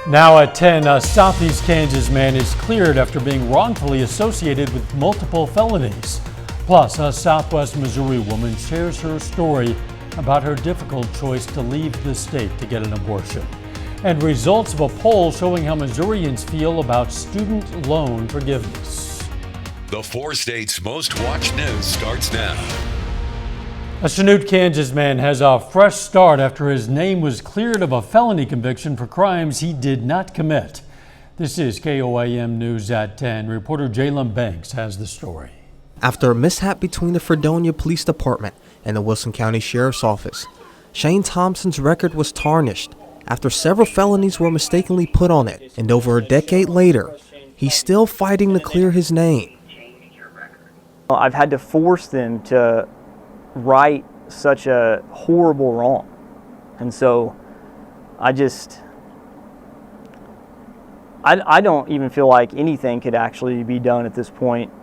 Now at 10, a Southeast Kansas man is cleared after being wrongfully associated with multiple felonies. Plus, a Southwest Missouri woman shares her story about her difficult choice to leave the state to get an abortion. And results of a poll showing how Missourians feel about student loan forgiveness. The 4 states' most watched news starts now. A Chanute, Kansas man has a fresh start after his name was cleared of a felony conviction for crimes he did not commit. This is KOAM News at 10. Reporter Jalen Banks has the story. After a mishap between the Fredonia Police Department and the Wilson County Sheriff's Office, Shane Thompson's record was tarnished after several felonies were mistakenly put on it, and over a decade later, he's still fighting to clear his name. I've had to force them to right such a horrible wrong, and so I don't even feel like anything could actually be done at this point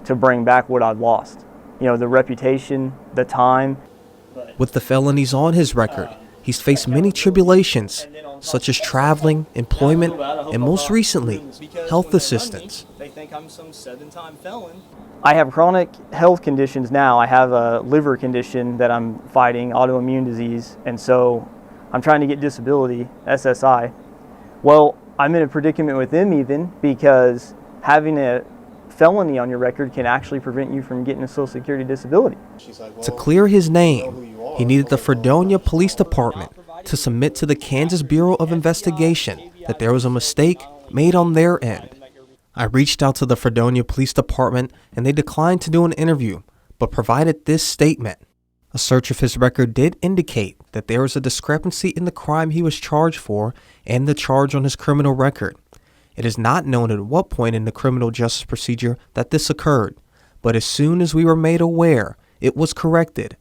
to bring back what I've lost. You know, the reputation, the time. With the felonies on his record, he's faced many tribulations, such as traveling, employment, and most recently, health assistance. They think I'm some 7-time felon. I have chronic health conditions now. I have a liver condition that I'm fighting, autoimmune disease, and so I'm trying to get disability, SSI. Well, I'm in a predicament with them even because having a felony on your record can actually prevent you from getting a Social Security disability. To clear his name, he needed the Fredonia Police Department to submit to the Kansas Bureau of Investigation that there was a mistake made on their end. I reached out to the Fredonia Police Department and they declined to do an interview, but provided this statement. A search of his record did indicate that there was a discrepancy in the crime he was charged for and the charge on his criminal record. It is not known at what point in the criminal justice procedure that this occurred, but as soon as we were made aware it was corrected,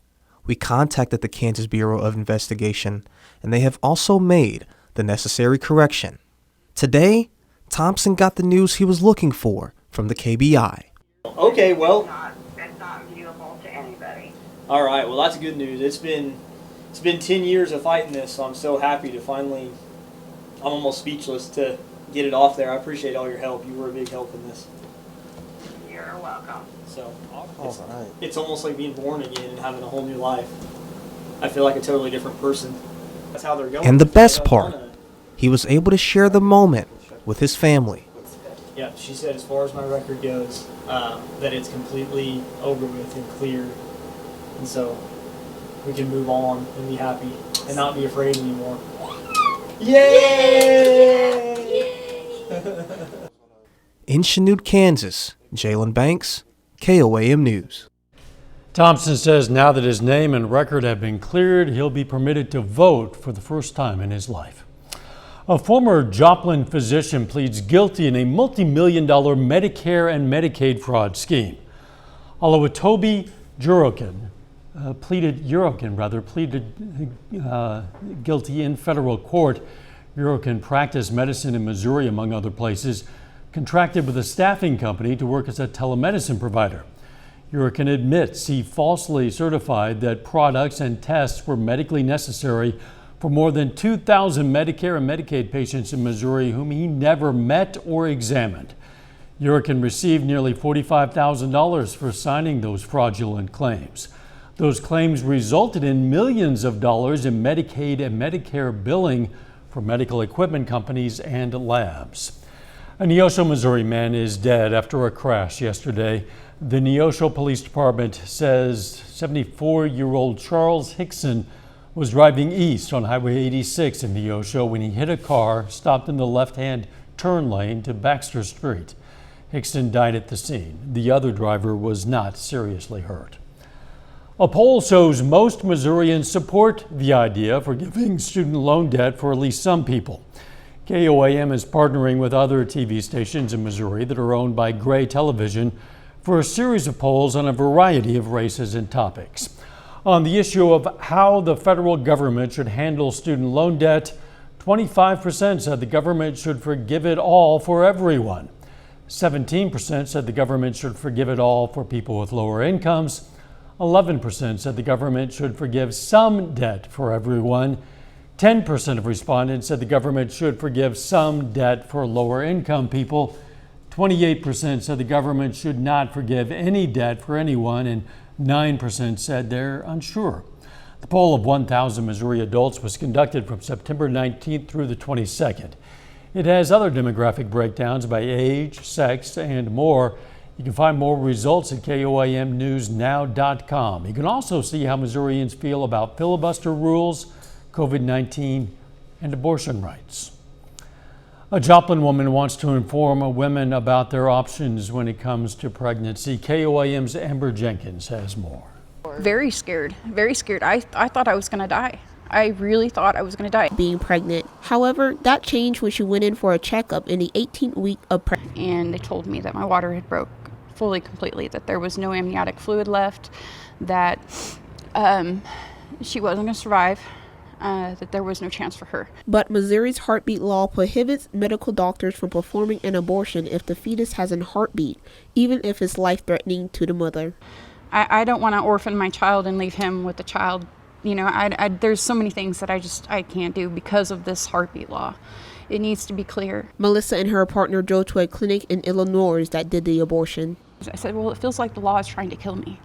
we contacted the Kansas Bureau of Investigation, and they have also made the necessary correction. Today, Thompson got the news he was looking for from the KBI. Okay, well, it's not viewable to anybody. all right, well that's good news. It's been 10 years of fighting this, so I'm so happy to finally, I'm almost speechless to get it off there. I appreciate all your help. You were a big help in this. You're welcome. So it's almost like being born again and having a whole new life. I feel like a totally different person. That's how they're going. And the best part, he was able to share the moment with his family. Yeah, she said as far as my record goes, that it's completely over with and clear. And so we can move on and be happy and not be afraid anymore. Yay! In Chanute, Kansas, Jalen Banks, KOAM News. Thompson says now that his name and record have been cleared, he'll be permitted to vote for the first time in his life. A former Joplin physician pleads guilty in a multi-million-dollar Medicare and Medicaid fraud scheme. Oluwatobi Jurokin pleaded guilty in federal court. Jurokin practiced medicine in Missouri, among other places, contracted with a staffing company to work as a telemedicine provider. Jurokin admits he falsely certified that products and tests were medically necessary for more than 2,000 Medicare and Medicaid patients in Missouri whom he never met or examined. Jurokin received nearly $45,000 for signing those fraudulent claims. Those claims resulted in millions of dollars in Medicaid and Medicare billing for medical equipment companies and labs. A Neosho, Missouri man is dead after a crash yesterday. The Neosho Police Department says 74-year-old Charles Hickson was driving east on Highway 86 in Neosho when he hit a car stopped in the left-hand turn lane to Baxter Street. Hickson died at the scene. The other driver was not seriously hurt. A poll shows most Missourians support the idea of forgiving student loan debt for at least some people. KOAM is partnering with other TV stations in Missouri that are owned by Gray Television for a series of polls on a variety of races and topics. On the issue of how the federal government should handle student loan debt, 25% said the government should forgive it all for everyone. 17% said the government should forgive it all for people with lower incomes. 11% said the government should forgive some debt for everyone. 10% of respondents said the government should forgive some debt for lower income people. 28% said the government should not forgive any debt for anyone, and 9% said they're unsure. The poll of 1,000 Missouri adults was conducted from September 19th through the 22nd. It has other demographic breakdowns by age, sex, and more. You can find more results at KOAMnewsnow.com. You can also see how Missourians feel about filibuster rules, COVID-19, and abortion rights. A Joplin woman wants to inform women about their options when it comes to pregnancy. KOAM's Amber Jenkins has more. Very scared, very scared. I thought I was going to die. I really thought I was going to die. Being pregnant. However, that changed when she went in for a checkup in the 18th week of pregnancy. And they told me that my water had broke fully, completely, that there was no amniotic fluid left, that she wasn't going to survive, that there was no chance for her. But Missouri's heartbeat law prohibits medical doctors from performing an abortion if the fetus has a heartbeat, even if it's life-threatening to the mother. I don't want to orphan my child and leave him with the child. You know, there's so many things that I can't do because of this heartbeat law. It needs to be clear. Melissa and her partner drove to a clinic in Illinois that did the abortion. I said, well, it feels like the law is trying to kill me.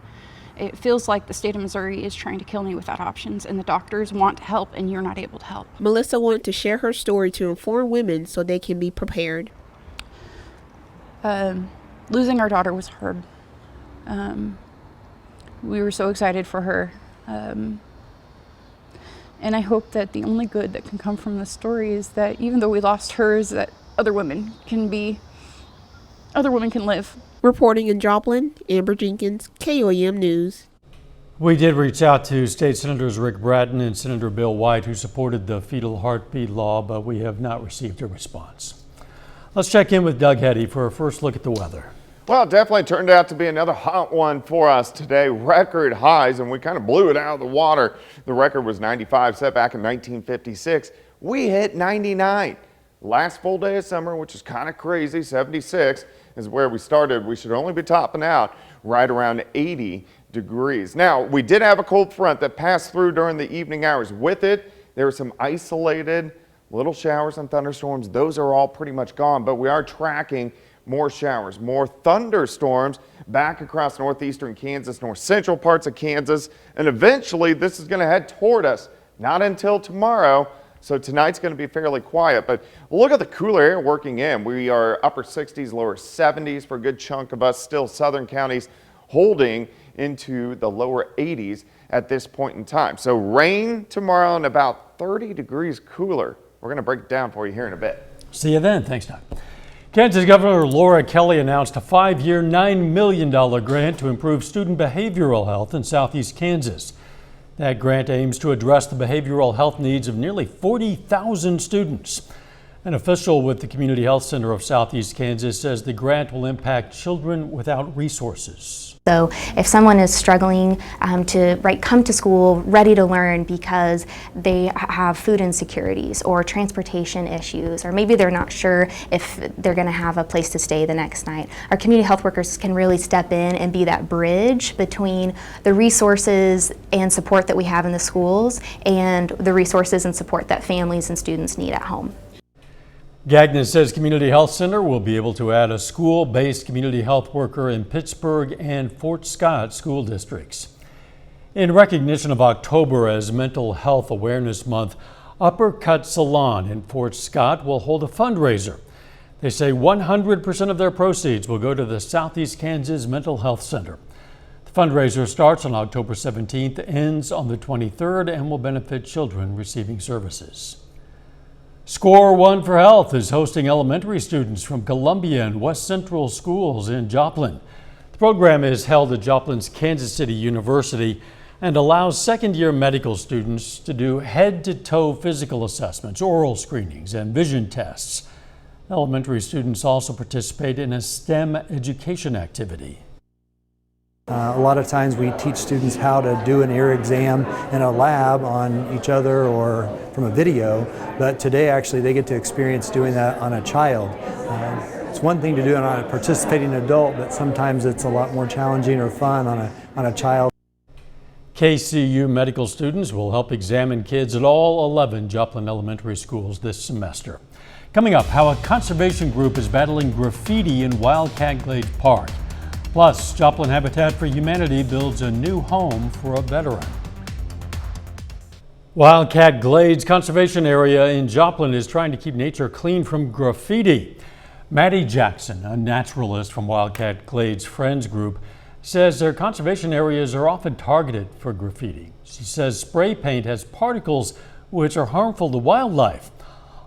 It feels like the state of Missouri is trying to kill me without options, and the doctors want to help, and you're not able to help. Melissa wanted to share her story to inform women so they can be prepared. Losing our daughter was hard. We were so excited for her. And I hope that the only good that can come from this story is that even though we lost hers, that other women can live. Reporting in Joplin, Amber Jenkins, KOAM News. We did reach out to State Senators Rick Bratton and Senator Bill White, who supported the fetal heartbeat law, but we have not received a response. Let's check in with Doug Hetty for a first look at the weather. Well, it definitely turned out to be another hot one for us today. Record highs, and we kind of blew it out of the water. The record was 95, set back in 1956. We hit 99. Last full day of summer, which is kind of crazy, 76 is where we started. We should only be topping out right around 80 degrees. Now, we did have a cold front that passed through during the evening hours. With it, there were some isolated little showers and thunderstorms. Those are all pretty much gone, but we are tracking more showers, more thunderstorms back across northeastern Kansas, north central parts of Kansas, and eventually this is going to head toward us. Not until tomorrow, so tonight's going to be fairly quiet, but look at the cooler air working in. We are upper 60s, lower 70s for a good chunk of us, still southern counties holding into the lower 80s at this point in time. So rain tomorrow and about 30 degrees cooler. We're going to break it down for you here in a bit. See you then. Thanks, Doug. Kansas Governor Laura Kelly announced a 5-year, $9 million grant to improve student behavioral health in southeast Kansas. That grant aims to address the behavioral health needs of nearly 40,000 students. An official with the Community Health Center of Southeast Kansas says the grant will impact children without resources. So if someone is struggling to come to school ready to learn because they have food insecurities or transportation issues, or maybe they're not sure if they're going to have a place to stay the next night, our community health workers can really step in and be that bridge between the resources and support that we have in the schools and the resources and support that families and students need at home. Gagnon says Community Health Center will be able to add a school-based community health worker in Pittsburgh and Fort Scott school districts. In recognition of October as Mental Health Awareness Month, Uppercut Salon in Fort Scott will hold a fundraiser. They say 100% of their proceeds will go to the Southeast Kansas Mental Health Center. The fundraiser starts on October 17th, ends on the 23rd, and will benefit children receiving services. Score One for Health is hosting elementary students from Columbia and West Central schools in Joplin. The program is held at Joplin's Kansas City University and allows second-year medical students to do head-to-toe physical assessments, oral screenings, and vision tests. Elementary students also participate in a STEM education activity. A lot of times we teach students how to do an ear exam in a lab on each other or from a video, but today actually they get to experience doing that on a child. It's one thing to do it on a participating adult, but sometimes it's a lot more challenging or fun on a child. KCU medical students will help examine kids at all 11 Joplin elementary schools this semester. Coming up, how a conservation group is battling graffiti in Wildcat Glade Park. Plus, Joplin Habitat for Humanity builds a new home for a veteran. Wildcat Glade's conservation area in Joplin is trying to keep nature clean from graffiti. Maddie Jackson, a naturalist from Wildcat Glade's Friends group, says their conservation areas are often targeted for graffiti. She says spray paint has particles which are harmful to wildlife.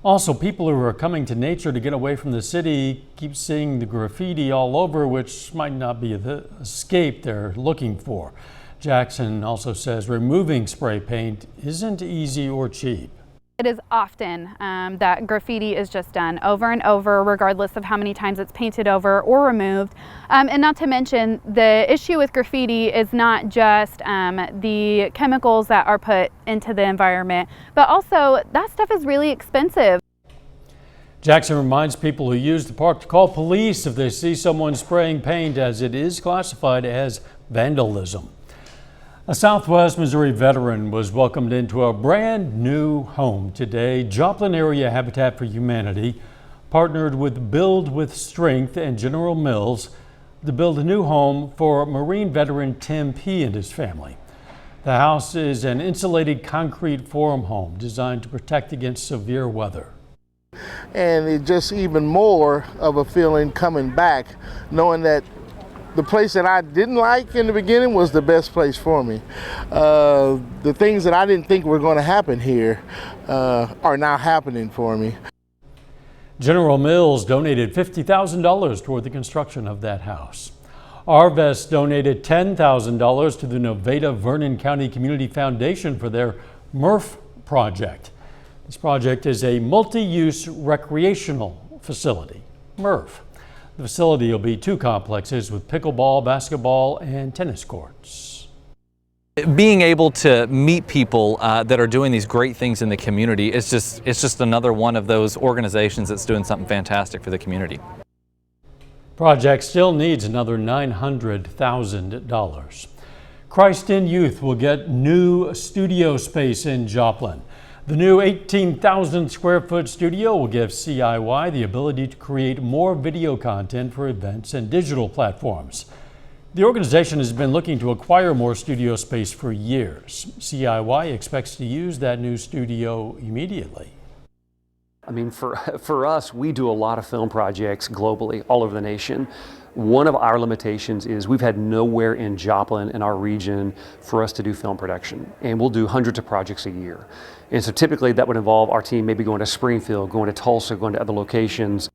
Also, people who are coming to nature to get away from the city keep seeing the graffiti all over, which might not be the escape they're looking for. Jackson also says removing spray paint isn't easy or cheap. It is often that graffiti is just done over and over, regardless of how many times it's painted over or removed. And not to mention, the issue with graffiti is not just the chemicals that are put into the environment, but also that stuff is really expensive. Jackson reminds people who use the park to call police if they see someone spraying paint, as it is classified as vandalism. A Southwest Missouri veteran was welcomed into a brand new home today. Joplin Area Habitat for Humanity partnered with Build with Strength and General Mills to build a new home for Marine veteran Tim P. and his family. The house is an insulated concrete form home designed to protect against severe weather. And it's just even more of a feeling coming back, knowing that the place that I didn't like in the beginning was the best place for me. The things that I didn't think were going to happen here are now happening for me. General Mills donated $50,000 toward the construction of that house. Arvest donated $10,000 to the Nevada Vernon County Community Foundation for their MRF project. This project is a multi-use recreational facility, MRF. The facility will be 2 complexes with pickleball, basketball, and tennis courts. Being able to meet people that are doing these great things in the community is just another one of those organizations that's doing something fantastic for the community. Project still needs another $900,000. Christ in Youth will get new studio space in Joplin. The new 18,000 square foot studio will give CIY the ability to create more video content for events and digital platforms. The organization has been looking to acquire more studio space for years. CIY expects to use that new studio immediately. I mean, for us, we do a lot of film projects globally, all over the nation. One of our limitations is we've had nowhere in Joplin, in our region, for us to do film production. And we'll do hundreds of projects a year. And so typically that would involve our team maybe going to Springfield, going to Tulsa, going to other locations.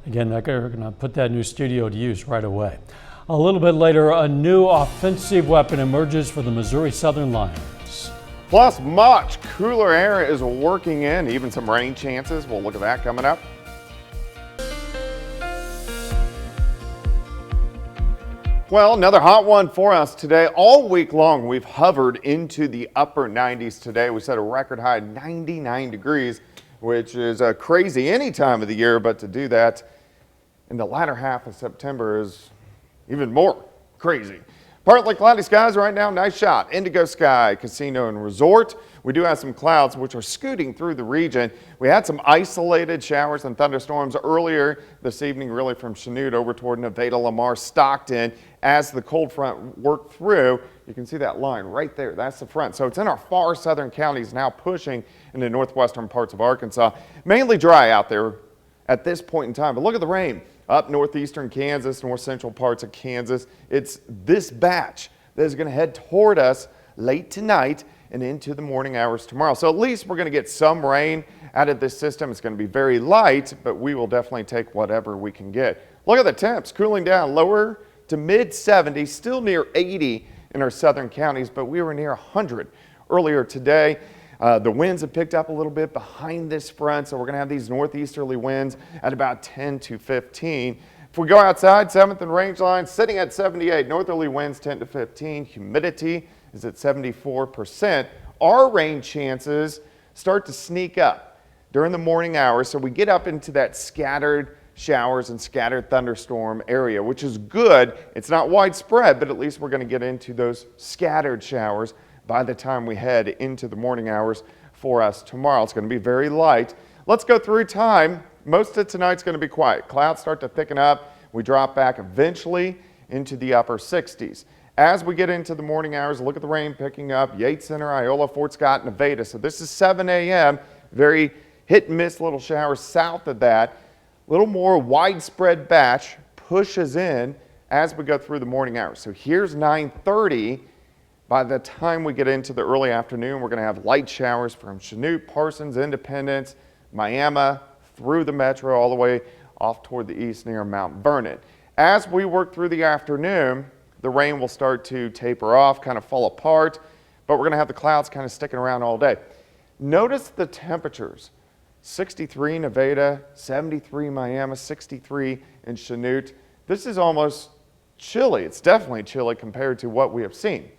Again, they're going to put that new studio to use right away. A little bit later, a new offensive weapon emerges for the Missouri Southern Lions. Plus, much cooler air is working in, even some rain chances. We'll look at that coming up. Well, another hot one for us today. All week long, we've hovered into the upper 90s today. We set a record high of 99 degrees, which is crazy any time of the year, but to do that in the latter half of September is even more crazy. Partly cloudy skies right now, nice shot. Indigo Sky Casino and Resort. We do have some clouds which are scooting through the region. We had some isolated showers and thunderstorms earlier this evening, really from Chanute over toward Nevada, Lamar, Stockton. As the cold front worked through, you can see that line right there. That's the front. So it's in our far southern counties now, pushing into northwestern parts of Arkansas. Mainly dry out there at this point in time. But look at the rain up northeastern Kansas, north central parts of Kansas. It's this batch that is going to head toward us late tonight and into the morning hours tomorrow. So at least we're going to get some rain out of this system. It's going to be very light, but we will definitely take whatever we can get. Look at the temps cooling down lower to mid 70s, still near 80 in our southern counties, but we were near 100 earlier today. The winds have picked up a little bit behind this front, so we're going to have these northeasterly winds at about 10 to 15. If we go outside, 7th and range line sitting at 78, northerly winds 10 to 15, humidity is at 74%. Our rain chances start to sneak up during the morning hours, so we get up into that scattered showers and scattered thunderstorm area, which is good. It's not widespread, but at least we're going to get into those scattered showers by the time we head into the morning hours for us tomorrow. It's going to be very light. Let's go through time. Most of tonight's going to be quiet. Clouds start to thicken up. We drop back eventually into the upper 60s. As we get into the morning hours, look at the rain picking up. Yates Center, Iola, Fort Scott, Nevada. So this is 7 a.m. Very hit and miss little showers south of that. A little more widespread batch pushes in as we go through the morning hours. So here's 9:30. By the time we get into the early afternoon, we're going to have light showers from Chanute, Parsons, Independence, Miami, through the metro, all the way off toward the east near Mount Vernon. As we work through the afternoon, the rain will start to taper off, kind of fall apart, but we're going to have the clouds kind of sticking around all day. Notice the temperatures. 63 Nevada, 73 Miami, 63 in Chanute. This is almost chilly. It's definitely chilly compared to what we have seen.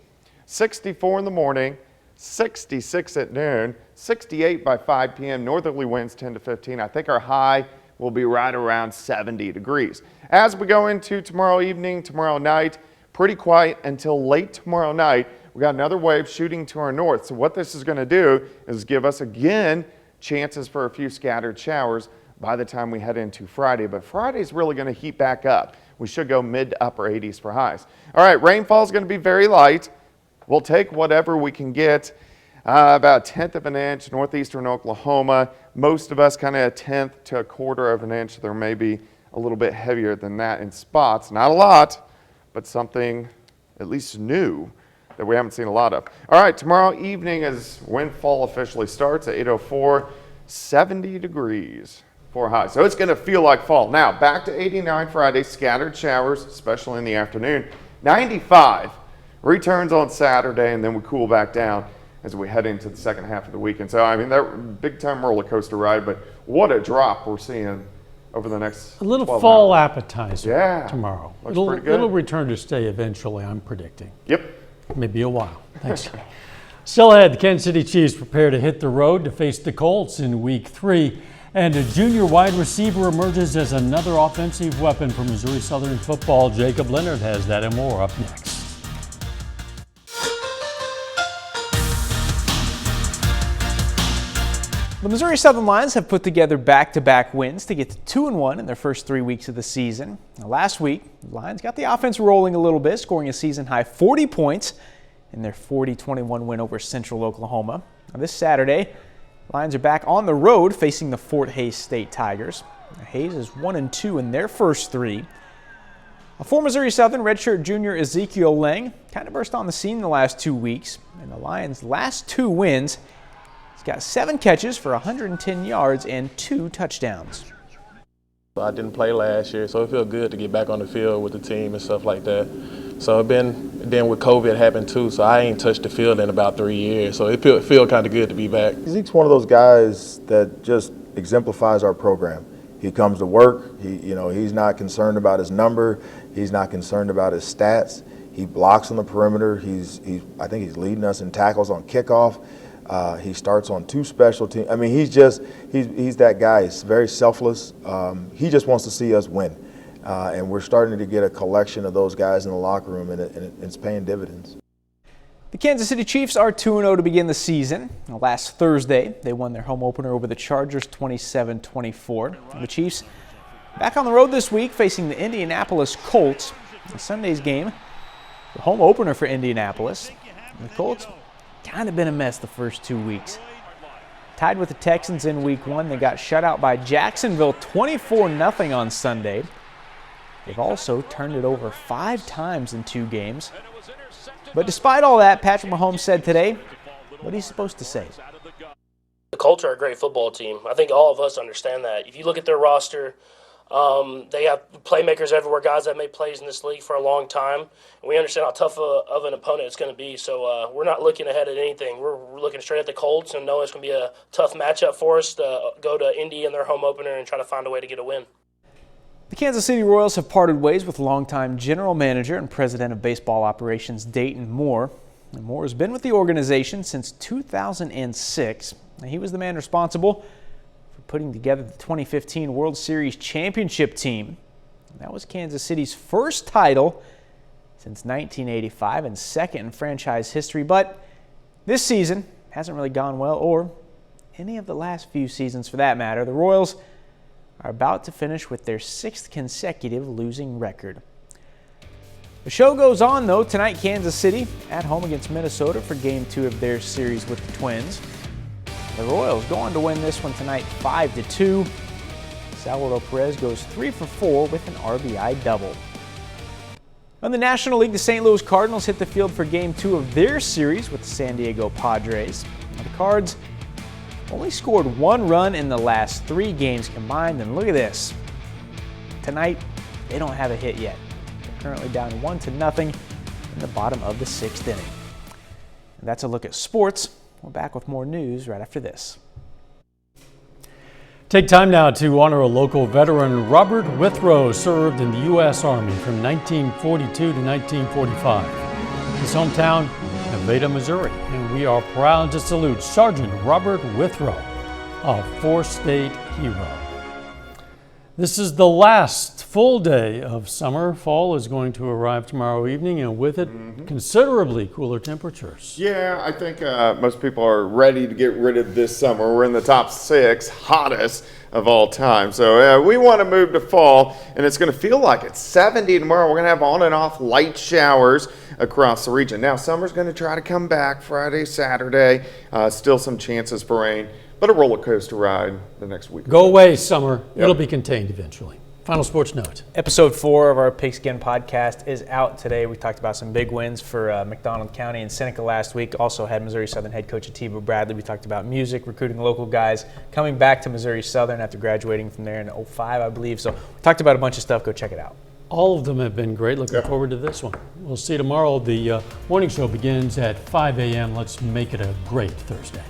64 in the morning, 66 at noon, 68 by 5 p.m. Northerly winds 10 to 15. I think our high will be right around 70 degrees. As we go into tomorrow evening, tomorrow night, pretty quiet until late tomorrow night. We got another wave shooting to our north. So what this is going to do is give us again chances for a few scattered showers by the time we head into Friday. But Friday's really going to heat back up. We should go mid to upper 80s for highs. All right, rainfall is going to be very light. We'll take whatever we can get. About 1/10 of an inch, northeastern Oklahoma. Most of us kind of 1/10 to 1/4 of an inch. There may be a little bit heavier than that in spots. Not a lot, but something at least new that we haven't seen a lot of. All right, tomorrow evening is when fall officially starts at 8:04, 70 degrees for high. So it's going to feel like fall. Now, back to 89 Friday, scattered showers, especially in the afternoon. 95 returns on Saturday, and then we cool back down as we head into the second half of the weekend. So, I mean, that big-time roller coaster ride, but what a drop we're seeing over the next 12 A little fall hours. appetizer tomorrow. Looks pretty good. It'll return to stay eventually, I'm predicting. Yep. Maybe a while. Thanks. Still ahead, the Kansas City Chiefs prepare to hit the road to face the Colts in Week 3. And a junior wide receiver emerges as another offensive weapon for Missouri Southern football. Jacob Leonard has that and more up next. The Missouri Southern Lions have put together back-to-back wins to get to 2-1 in their first 3 weeks of the season. Now, last week, the Lions got the offense rolling a little bit, scoring a season-high 40 points in their 40-21 win over Central Oklahoma. Now, this Saturday, the Lions are back on the road facing the Fort Hays State Tigers. Now, Hays is 1-2 in their first 3. For Missouri Southern, redshirt junior Ezekiel Lang kind of burst on the scene in the last 2 weeks. And the Lions' last 2 wins, he's got 7 catches for 110 yards and 2 touchdowns. I didn't play last year, so it felt good to get back on the field with the team and stuff like that. So then with COVID happened too, so I ain't touched the field in about 3 years. So it feel kind of good to be back. Zeke's one of those guys that just exemplifies our program. He comes to work. He's not concerned about his number. He's not concerned about his stats. He blocks on the perimeter. I think he's leading us in tackles on kickoff. He starts on 2 special teams. I mean, he's that guy. He's very selfless. He just wants to see us win. And we're starting to get a collection of those guys in the locker room, and it's paying dividends. The Kansas City Chiefs are 2-0 to begin the season. Last Thursday, they won their home opener over the Chargers 27-24. The Chiefs back on the road this week facing the Indianapolis Colts. Sunday's game, the home opener for Indianapolis. The Colts kind of been a mess the first 2 weeks. Tied with the Texans in Week 1, they got shut out by Jacksonville 24-0 on Sunday. They've also turned it over 5 times in 2 games. But despite all that, Patrick Mahomes said today what he's supposed to say. The Colts are a great football team. I think all of us understand that. If you look at their roster, they have playmakers everywhere, guys that made plays in this league for a long time. And we understand how tough of an opponent it's going to be. So we're not looking ahead at anything. We're looking straight at the Colts and know it's going to be a tough matchup for us to go to Indy in their home opener and try to find a way to get a win. The Kansas City Royals have parted ways with longtime general manager and president of baseball operations Dayton Moore. And Moore has been with the organization since 2006. And he was the man responsible for putting together the 2015 World Series championship team. That was Kansas City's first title since 1985 and second in franchise history, but this season hasn't really gone well, or any of the last few seasons for that matter. The Royals are about to finish with their 6th consecutive losing record. The show goes on, though. Tonight, Kansas City at home against Minnesota for Game 2 of their series with the Twins. The Royals go on to win this one tonight 5-2. Salvador Perez goes 3 for 4 with an RBI double. On the National League, the St. Louis Cardinals hit the field for Game 2 of their series with the San Diego Padres. Now, the Cards only scored 1 run in the last 3 games combined, and look at this. Tonight, they don't have a hit yet. They're currently down 1-0 in the bottom of the 6th inning. And that's a look at sports. We're back with more news right after this. Take time now to honor a local veteran. Robert Withrow served in the U.S. Army from 1942 to 1945. His hometown, Nevada, Missouri, and we are proud to salute Sergeant Robert Withrow, a 4-state hero. This is the last full day of summer. Fall is going to arrive tomorrow evening, and with it, considerably cooler temperatures. Yeah, I think most people are ready to get rid of this summer. We're in the top 6 hottest of all time. So we want to move to fall, and it's going to feel like it's 70 tomorrow. We're going to have on and off light showers across the region. Now, summer's going to try to come back Friday, Saturday. Still some chances for rain, but a roller coaster ride the next week. Go away, summer. Yep. It'll be contained eventually. Final sports note. Episode 4 of our Pigskin podcast is out today. We talked about some big wins for McDonald County and Seneca last week. Also had Missouri Southern head coach Atiba Bradley. We talked about music, recruiting local guys, coming back to Missouri Southern after graduating from there in 2005, I believe. So we talked about a bunch of stuff. Go check it out. All of them have been great. Looking forward to this one. We'll see you tomorrow. The morning show begins at 5 a.m. Let's make it a great Thursday.